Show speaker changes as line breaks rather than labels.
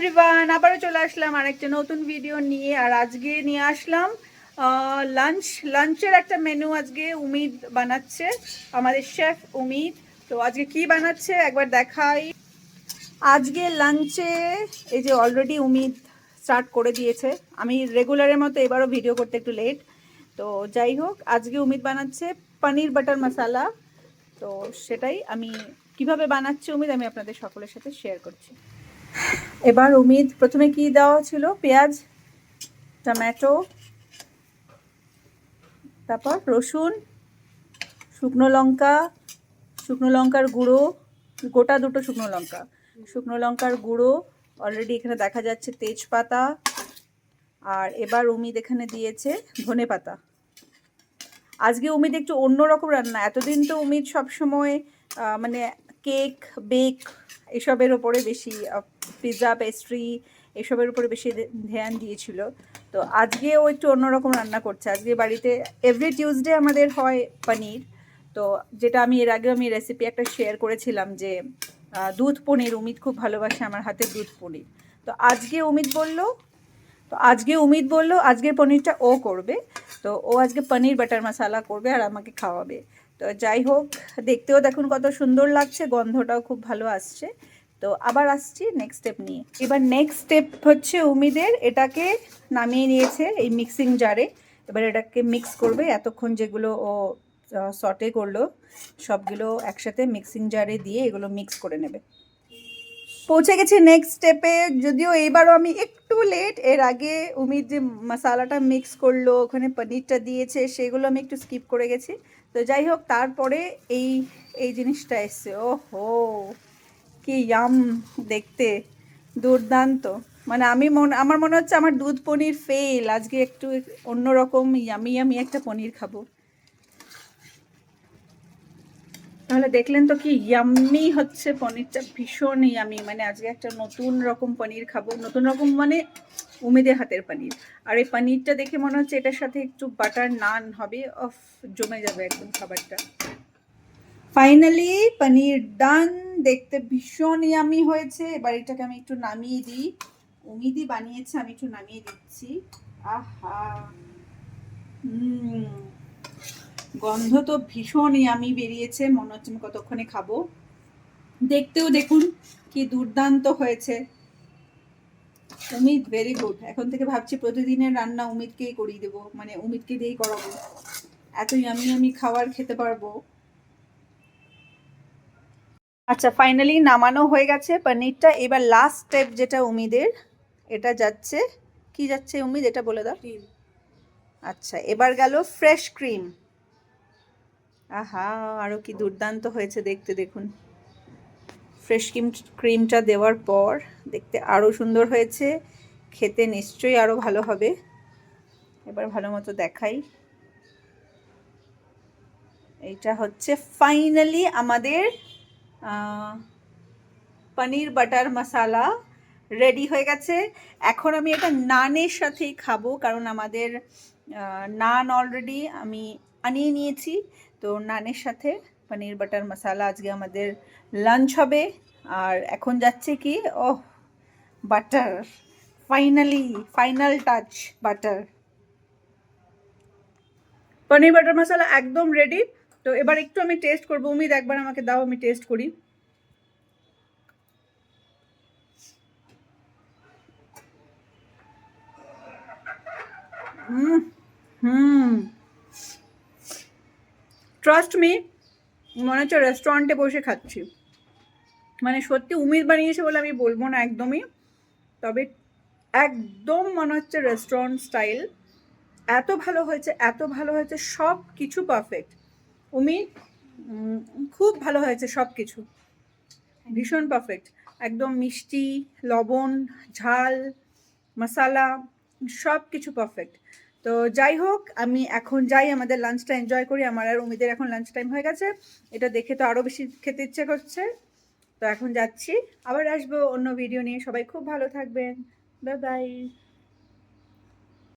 Everyone, আবারও চলে আসলাম আরেকটা নতুন ভিডিও নিয়ে। আর আজকে নিয়ে আসলাম লাঞ্চের একটা মেনু। আজকে উমিদ বানাচ্ছে, আমাদের শেফ উমিদ। তো আজকে কি বানাচ্ছে একবার দেখাই। আজকে লাঞ্চে এই যে অলরেডি উমিদ স্টার্ট করে দিয়েছে। আমি রেগুলারের মতো এবারও ভিডিও করতে একটু লেট। তো যাই হোক, আজকে উমিদ বানাচ্ছে পনির বাটার মশালা। তো সেটাই আমি কিভাবে বানাচ্ছি উমিদ আমি আপনাদের সকলের সাথে শেয়ার করছি। এবার উমিদ প্রথমে কি দেওয়া ছিল, পেঁয়াজ, টমেটো, তারপর রসুন, শুকনো লঙ্কা, শুকনো লঙ্কার গুঁড়ো, গোটা দুটো শুকনো লঙ্কার গুঁড়ো, অলরেডি এখানে দেখা যাচ্ছে তেজপাতা। আর এবার উমিদ এখানে দিয়েছে ধনে পাতা। আজকে উমিদ একটু অন্যরকম রান্না। এতদিন তো উমিদ সবসময় মানে কেক, বেক এসবের ওপরে বেশি, পিৎজা, পেস্ট্রি এসবের উপরে বেশি ধ্যান দিয়েছিল। তো আজকে ও একটু অন্যরকম রান্না করছে। আজকে বাড়িতে এভরি টিউসডে আমাদের হয় পনির। তো যেটা আমি এর আগে আমি রেসিপি একটা শেয়ার করেছিলাম যে দুধ পনির, উমিদ খুব ভালোবাসে আমার হাতে দুধ পনির। তো আজকে উমিদ বলল আজকের পনিরটা ও করবে। তো ও আজকে পনির বাটার মশালা করবে আর আমাকে খাওয়াবে। তো যাই হোক, দেখতেও দেখুন কত সুন্দর লাগছে, গন্ধটাও খুব ভালো আসছে। তো আবার আসছি নেক্সট স্টেপ নিয়ে। এবার নেক্সট স্টেপ হচ্ছে উমিদের এটাকে নামিয়ে নিয়েছে এই মিক্সিং জারে। এবার এটাকে মিক্স করবে। এতক্ষণ যেগুলো ও সটে করলো সবগুলো একসাথে মিক্সিং জারে দিয়ে এগুলো মিক্স করে নেবে। পৌঁছে গেছি নেক্সট স্টেপে। যদিও এইবারও আমি একটু লেট। এর আগে উমিদ যে মশালাটা মিক্স করলো, ওখানে পনিরটা দিয়েছে, সেগুলো আমি একটু স্কিপ করে গেছি। তো যাই হোক, তারপরে এই এই জিনিসটা এসছে। ওহো, কি ইয়াম দেখতে, দুর্দান্ত। মানে আমার মনে হচ্ছে আমার দুধ পনির ফেল। আজকে একটু অন্যরকম ইয়ামি ইয়ামি একটা পনির খাবো। তাহলে দেখলেন তো কি ইয়াম্মি হচ্ছে পনিরটা, ভীষণ ইয়ামি। মানে আজকে একটা নতুন রকম পনির খাবো। নতুন রকম মানে উমিদের হাতের পনির। আর এই পনিরটা দেখে মনে হচ্ছে এটার সাথে একটু বাটার নান হবে, অফ জমে যাবে একদম খাবারটা। ফাইনালি পনির ডান। দেখতে ভীষণ ইয়ামি হয়েছে। এবার এটাকে আমি একটু নামিয়ে দিই। উমিদি বানিয়েছে, আমি একটু নামিয়ে দিচ্ছি। আহা, গন্ধ তো ভীষণ ইয়ামি বেরিয়েছে। মনে হচ্ছে আমি কতক্ষণে খাবো। দেখতেও দেখুন কি দুর্দান্ত হয়েছে। Umid very good. এখন থেকে ভাবছি প্রতিদিনের রান্না উমিদকেই করিয়ে দেবো, মানে উমিদকে দিয়েই করাবো। এত ইয়ামি আমি খাবার খেতে পারবো। আচ্ছা, ফাইনালি নামানো হয়ে গেছে পনিরটা। এবার লাস্ট স্টেপ যেটা উমিদের, এটা যাচ্ছে, কি যাচ্ছে উমিদ এটা বলে দাও। আচ্ছা, এবার গেল ফ্রেশ ক্রিম। আহা, আরো কি দুর্দান্ত হয়েছে দেখতে, দেখুন। ফ্রেশ ক্রিমটা দেওয়ার পর দেখতে আরও সুন্দর হয়েছে, খেতে নিশ্চয়ই আরও ভালো হবে। এবার ভালো মতো দেখাই। এইটা হচ্ছে ফাইনালি আমাদের পনির বাটার মশালা রেডি হয়ে গেছে। এখন আমি এটা নানের সাথেই খাবো, কারণ আমাদের নান অলরেডি আমি আনিয়ে নিয়েছি। তো নানের সাথে পনির বাটার মশালা আজকে আমাদের লাঞ্চ হবে। আর এখন যাচ্ছে কি, ওহ, butter. Finally final touch, butter. Paneer butter masala একদম রেডি। তো এবার একটু আমি টেস্ট করবো। উমিদ একবার আমাকে দাও, আমি টেস্ট করি। ট্রাস্ট মি, মনে হচ্ছে রেস্টুরেন্টে বসে খাচ্ছি। মানে সত্যি উমিদ বানিয়েছে বলে আমি বলবো না একদমই, তবে একদম মনে হচ্ছে রেস্টুরেন্ট স্টাইল। এত ভালো হয়েছে, এত ভালো হয়েছে, সব কিছু পারফেক্ট। উমিদ খুব ভালো হয়েছে সব কিছু, ভীষণ পারফেক্ট। একদম মিষ্টি, লবণ, ঝাল, মশালা সব কিছু পারফেক্ট। তো যাই হোক, আমি এখন যাই, আমাদের লাঞ্চটা এনজয় করি। আমার আর উমিদের এখন লাঞ্চ টাইম হয়ে গেছে। এটা দেখে তো আরও বেশি খেতে ইচ্ছে করছে। তো এখন যাচ্ছি, আবার আসবো অন্য ভিডিও নিয়ে। সবাই খুব ভালো থাকবেন। Bye bye.